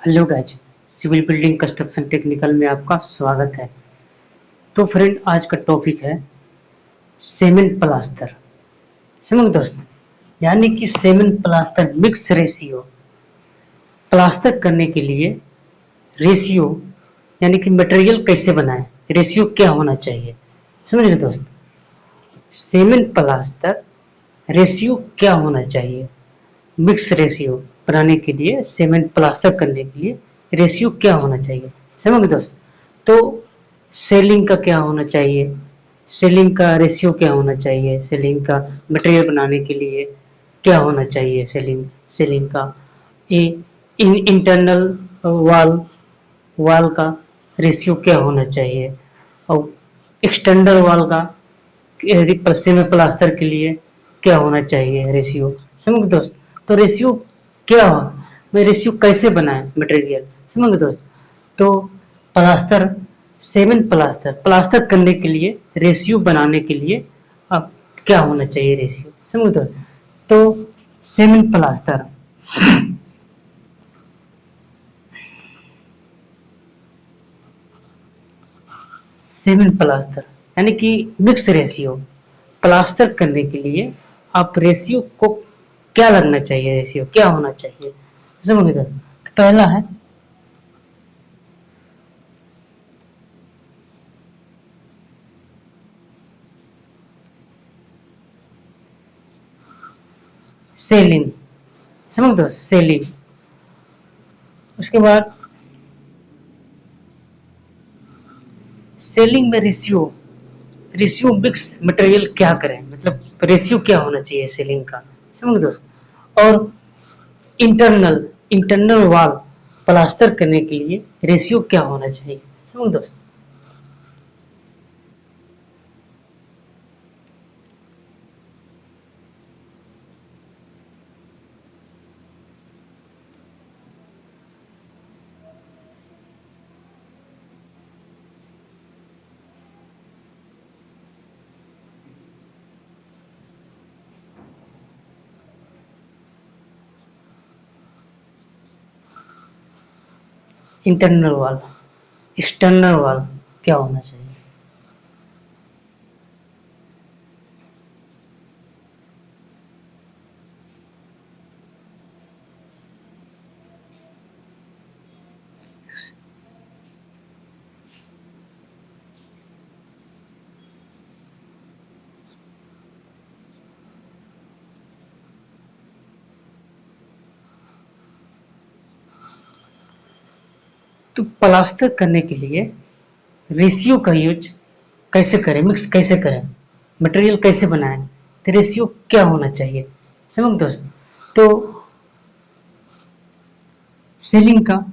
Hello guys, civil building construction technical में आपका स्वागत है। तो फ्रेंड, आज का टॉपिक है सीमेंट प्लास्टर। समझ दोस्त, यानी कि cement plaster mix ratio. Plaster करने के लिए रेशियो यानी कि मटेरियल कैसे बनाएं, रेशियो क्या होना चाहिए। समझ रहे दोस्त, सीमेंट प्लास्टर रेशियो क्या होना चाहिए। मिक्स रेशियो बनाने के लिए, सीमेंट प्लास्टर करने के लिए रेशियो क्या होना चाहिए। समझ गए दोस्त। तो सेलिंग का क्या होना चाहिए, सेलिंग का रेशियो क्या होना चाहिए, सेलिंग का मटेरियल बनाने के लिए क्या होना चाहिए, सेलिंग सेलिंग का ये इंटरनल वॉल वॉल का रेशियो क्या होना चाहिए, और एक्सटर्नल वॉल का यदि पश्चिमी प्लास्टर के लिए क्या होना चाहिए रेशियो। समझ दोस्त। तो रेशियो क्या हो, मैं रेशियो कैसे बनाए मटेरियल। समझ दोस्त। तो प्लास्टर, सीमेंट प्लास्टर प्लास्टर करने के लिए रेशियो बनाने के लिए अब क्या होना चाहिए रेशियो। समझ दोस्त। तो सीमेंट प्लास्टर, सीमेंट प्लास्टर यानी कि मिक्स रेशियो प्लास्टर करने के लिए आप रेशियो को क्या लगना चाहिए, रेशियो क्या होना चाहिए। समझ गए। तो पहला है सेलिंग। समझ दो सेलिंग। उसके बाद सेलिंग में रेशियो, रेशियो मिक्स मटेरियल क्या करें, मतलब रेशियो क्या होना चाहिए सेलिंग का। समझ दोस्त। और इंटरनल इंटरनल वॉल प्लास्टर करने के लिए रेशियो क्या होना चाहिए। समझ दोस्त। इंटरनल वॉल, एक्सटर्नल वॉल क्या होना चाहिए। तो प्लास्टर करने के लिए रेशियो का यूज कैसे करें, मिक्स कैसे करें, मटेरियल कैसे बनाएं, तो रेशियो क्या होना चाहिए। समझ दोस्त। तो सीलिंग का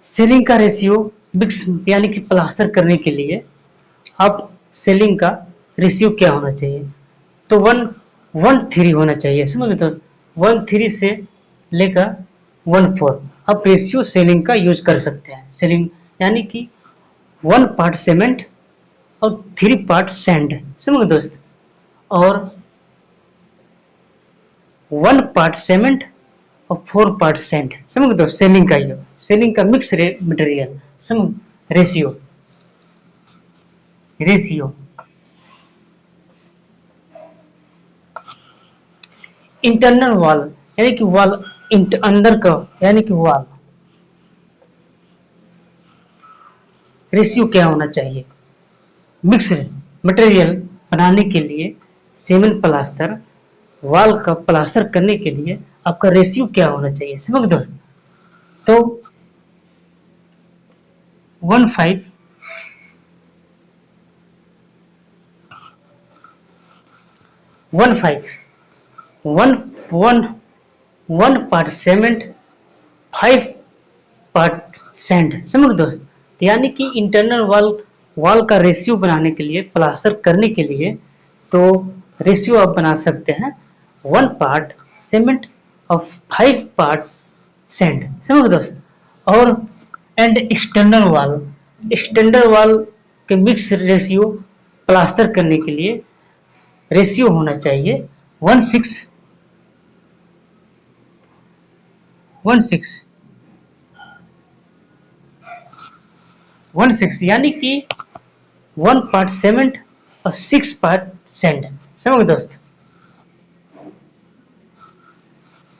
सेलिंग का रेशियो मिक्स यानी कि प्लास्टर करने के लिए अब सेलिंग का रेशियो क्या होना चाहिए। तो 1:1:3 होना चाहिए। समझ तो 1:3 से लेकर 1:4 आप रेशियो सेलिंग का यूज कर सकते हैं। सेलिंग यानी कि 1 पार्ट सीमेंट और 3 पार्ट सैंड। समझ दोस्त। और 1 पार्ट सीमेंट और 4 पार्ट सैंड। समझ दो सेलिंग का, ये सेलिंग का मिक्स मटेरियल। समझ रेशियो, रेशियो इंटरनल वॉल यानी कि वॉल अंदर का यानी कि वॉल रेशियो क्या होना चाहिए। मिक्स मटेरियल बनाने के लिए सीमेंट प्लास्टर वॉल का प्लास्टर करने के लिए आपका रेशियो क्या होना चाहिए। समझ दोस्त। तो 1:5 1:5 one one 1 part cement, 5 part sand. समझ दोस्त, यानी कि इंटरनल वॉल का रेशियो बनाने के लिए, प्लास्टर करने के लिए, तो रेशियो आप बना सकते हैं 1 पार्ट सीमेंट और 5 पार्ट सैंड। समझ दोस्त, और एंड एक्सटर्नल वॉल के मिक्स रेशियो प्लास्टर करने के लिए रेशियो होना चाहिए 1:6 यानी कि 1 पार्ट सीमेंट और 6 पार्ट सैंड। समझ दोस्त,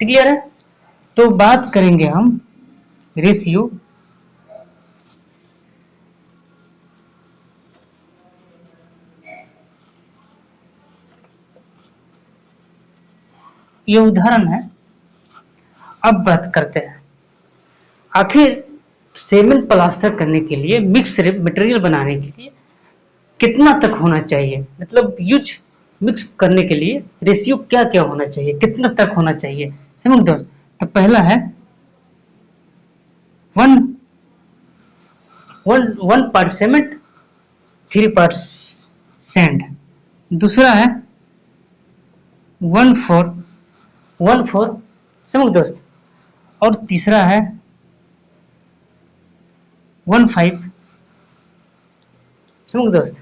क्लियर है? तो बात करेंगे हम रेशियो ये उदाहरण है। अब बात करते हैं आखिर सीमेंट प्लास्टर करने के लिए, मिक्स मटेरियल बनाने के लिए कितना तक होना चाहिए, मतलब यूज मिक्स करने के लिए रेशियो क्या क्या होना चाहिए, कितना तक होना चाहिए। समझ दोस्त, तो पहला है one one one part cement 3 part sand. दूसरा है 1:4 समझ दोस्त, और तीसरा है 1:5 समझ दोस्त,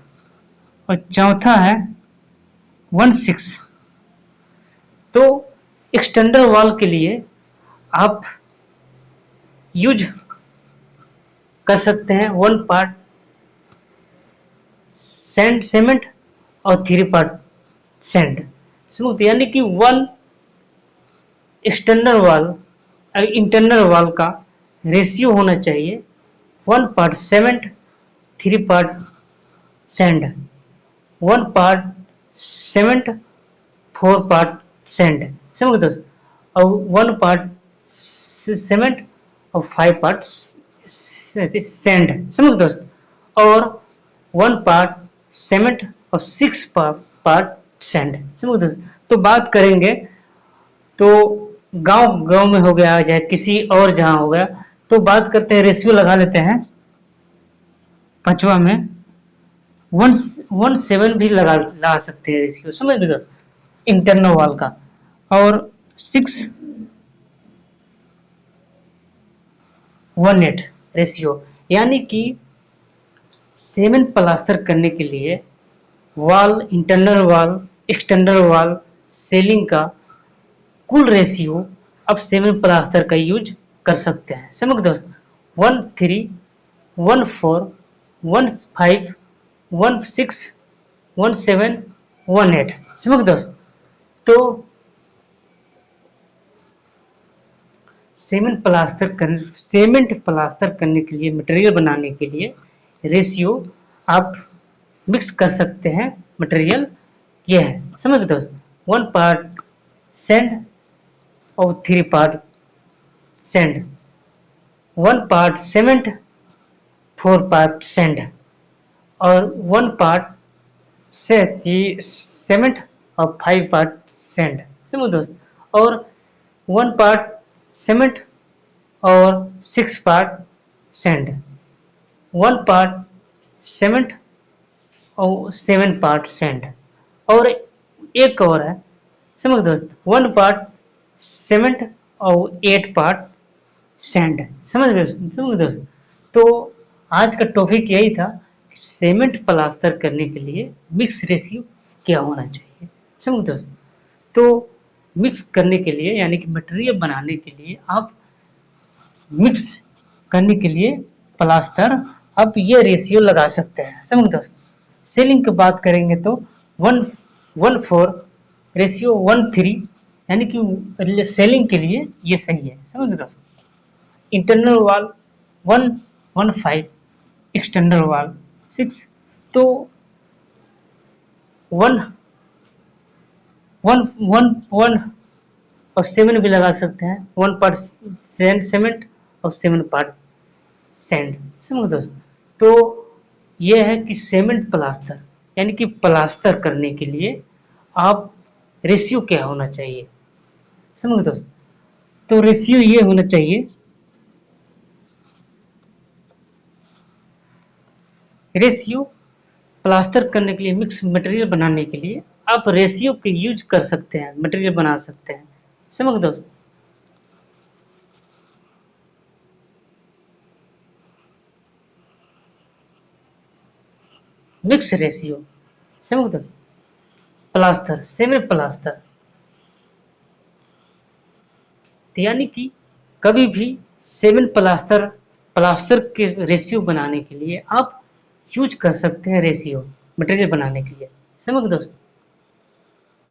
और चौथा है 1:6। तो एक्सटेंडर वॉल के लिए आप यूज कर सकते हैं 1 पार्ट सैंड सीमेंट और 3 पार्ट सैंड। समझ, यानी कि 1 एक्सटर्नल वॉल और इंटरनल वॉल का रेशियो होना चाहिए 1 part cement 3 part sand, 1 part cement 4 part sand. समझ दोस्त, और 1 पार्ट सीमेंट और 5 पार्ट सैंड। समझ दोस्त, और 1 पार्ट सीमेंट और 6 पार्ट सैंड। समझ दोस्त, तो बात करेंगे तो गांव गांव में हो गया, चाहे किसी और जहां हो गया, तो बात करते हैं रेशियो लगा लेते हैं। पांचवा में 1:7 भी लगा सकते हैं रेशियो। समझ लो दोस्त, इंटरनल वॉल का, और 6:1:8 रेशियो, यानी कि सीमेंट प्लास्टर करने के लिए wall, internal wall, external wall, selling का कुल रेशियो अब सीमेंट प्लास्टर का यूज कर सकते हैं। समझ दोस्त, 1:3, 1:4, 1:5, 1:6, 1:7, 1:8। समझ दोस्त, तो सीमेंट प्लास्टर करने के लिए, मटेरियल बनाने के लिए रेशियो आप मिक्स कर सकते हैं। मटेरियल ये है, समझ दोस्त, 1 पार्ट सैंड और 3 part sand, 1 part cement 4 part sand, और 1 पार्ट से सीमेंट और 5 पार्ट सैंड। समझ दोस्त, और 1 पार्ट सीमेंट और 6 पार्ट सैंड, 1 पार्ट सीमेंट और 7 पार्ट सैंड, और एक और है। समझ दोस्त, 1 पार्ट सीमेंट और 8 पार्ट सैंड। समझ दोस्त, तो आज का टॉपिक यही था कि सीमेंट प्लास्टर करने के लिए मिक्स रेशियो क्या होना चाहिए। समझ दोस्त, तो मिक्स करने के लिए, यानी कि मटेरियल बनाने के लिए, आप मिक्स करने के लिए प्लास्टर आप ये रेशियो लगा सकते हैं। समझ दोस्त, सेलिंग की बात करेंगे तो 1:4 रेशियो 1:3, यानी कि सेलिंग के लिए ये सही है। समझ दोस्त, इंटरनल वॉल 1:15, एक्सटर्नल वॉल 6, तो 1 और 7 भी लगा सकते हैं, 1 पार्ट सीमेंट और 7 पार्ट सैंड। समझ दोस्त, तो ये है कि सीमेंट प्लास्टर, यानी कि प्लास्टर करने के लिए आप रेशियो क्या होना चाहिए। समझ दोस्त, तो रेशियो ये होना चाहिए रेशियो प्लास्टर करने के लिए, मिक्स मटेरियल बनाने के लिए आप रेशियो के यूज कर सकते हैं, मटेरियल बना सकते हैं। समझ गए दोस्त। मिक्स रेशियो, समझ गए। प्लास्टर, सेमी प्लास्टर, तो यानी कि कभी भी सेवन प्लास्टर, प्लास्टर के रेशियो बनाने के लिए आप यूज कर सकते हैं रेशियो, मटेरियल बनाने के लिए। समझ गए दोस्त।